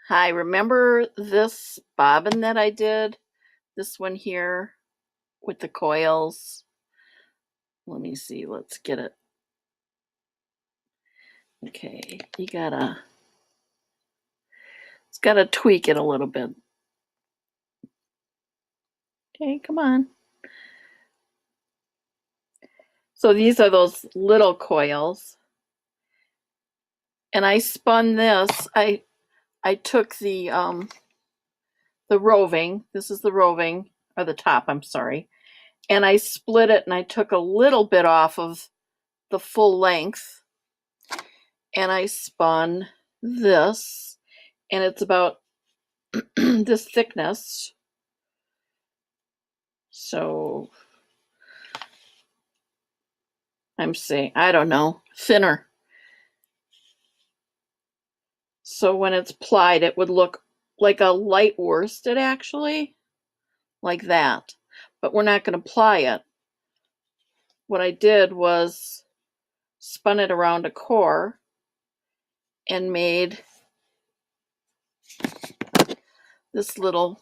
Hi, remember this bobbin that I did? This one here with the coils. Let me see, let's get it. Okay, it's gotta tweak it a little bit. Okay, come on. So these are those little coils. And I spun this. I took the roving. This is the roving, or the top, I'm sorry. And I split it and I took a little bit off of the full length. And I spun this, and it's about this thickness. So I'm saying, I don't know, thinner. So when it's plied, it would look like a light worsted, actually, like that. But we're not going to ply it. What I did was spun it around a core and made these little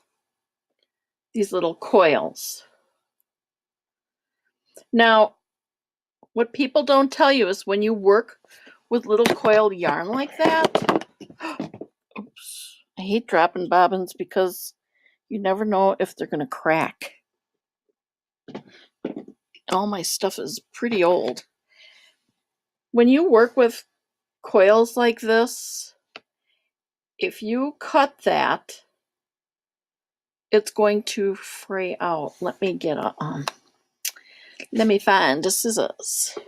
coils. Now, what people don't tell you is when you work with little coiled yarn like that, oops, I hate dropping bobbins because you never know if they're going to crack. All my stuff is pretty old. When you work with coils like this, if you cut that, it's going to fray out. Let me get a let me find the scissors.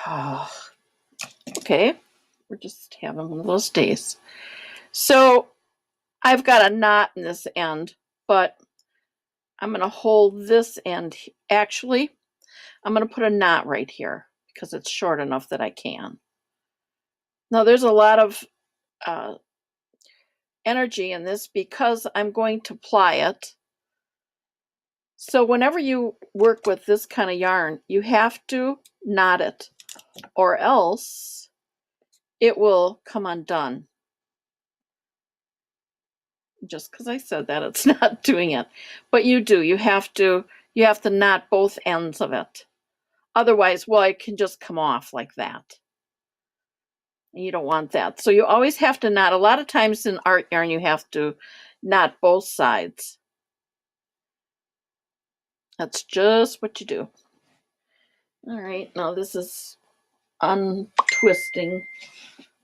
Oh, okay, we're just having one of those days. So I've got a knot in this end, but I'm going to hold this end. Actually, I'm going to put a knot right here because it's short enough that I can. Now there's a lot of energy in this because I'm going to ply it. So whenever you work with this kind of yarn, you have to knot it or else it will come undone. Just because I said that, it's not doing it. But you do. You have to knot both ends of it. Otherwise, well, it can just come off like that. You don't want that. So you always have to knot. A lot of times in art yarn, you have to knot both sides. That's just what you do. All right, now this is untwisting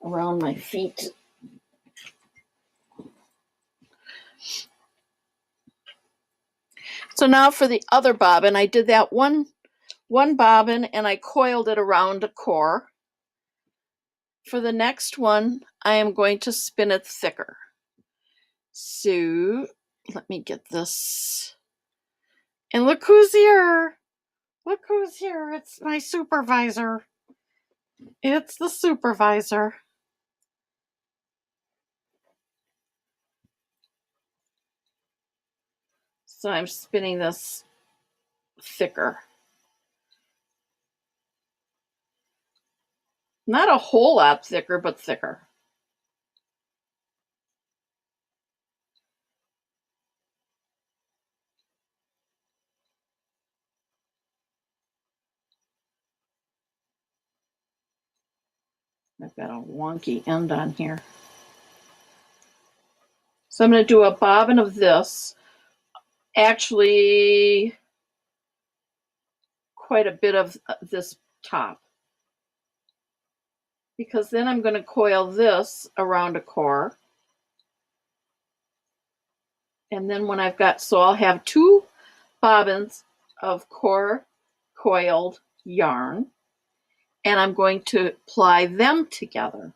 around my feet. So now for the other bobbin, I did that one bobbin and I coiled it around a core. For the next one, I am going to spin it thicker. So let me get this. And look who's here. Look who's here. It's my supervisor. It's the supervisor. So I'm spinning this thicker. Not a whole lot thicker, but thicker. I've got a wonky end on here. So I'm going to do a bobbin of this. Actually, quite a bit of this top. Because then I'm going to coil this around a core. And then when I've got, so I'll have two bobbins of core coiled yarn. And I'm going to ply them together.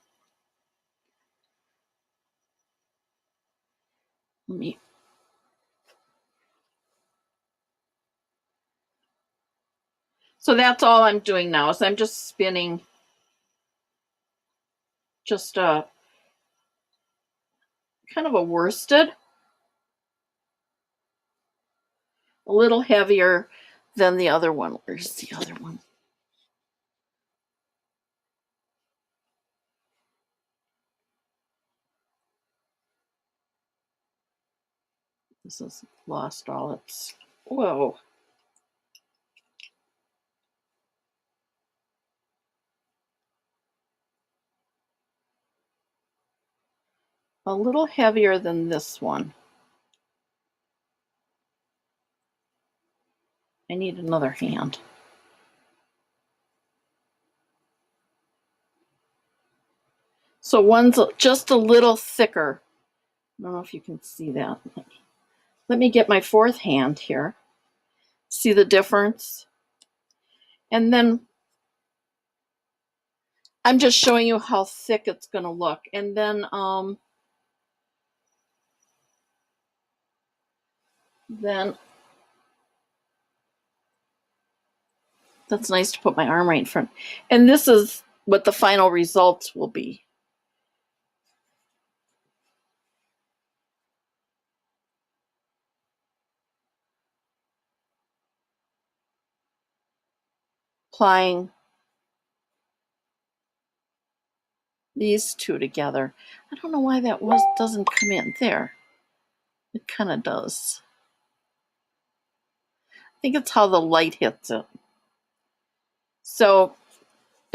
So that's all I'm doing now is I'm just spinning just a kind of a worsted, a little heavier than the other one. Where's the other one? This has lost all its, whoa. A little heavier than this one. I need another hand. So one's just a little thicker. I don't know if you can see that. Let me get my fourth hand here. See the difference? And then I'm just showing you how thick it's going to look. And then that's nice to put my arm right in front. And this is what the final results will be. Applying these two together. I don't know why that doesn't come in there. It kind of does. I think it's how the light hits it. So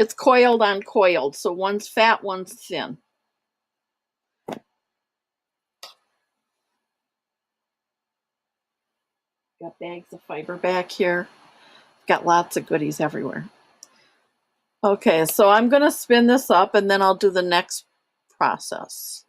it's coiled on coiled. So one's fat, one's thin. Got bags of fiber back here. Got lots of goodies everywhere. Okay, so I'm going to spin this up and then I'll do the next process.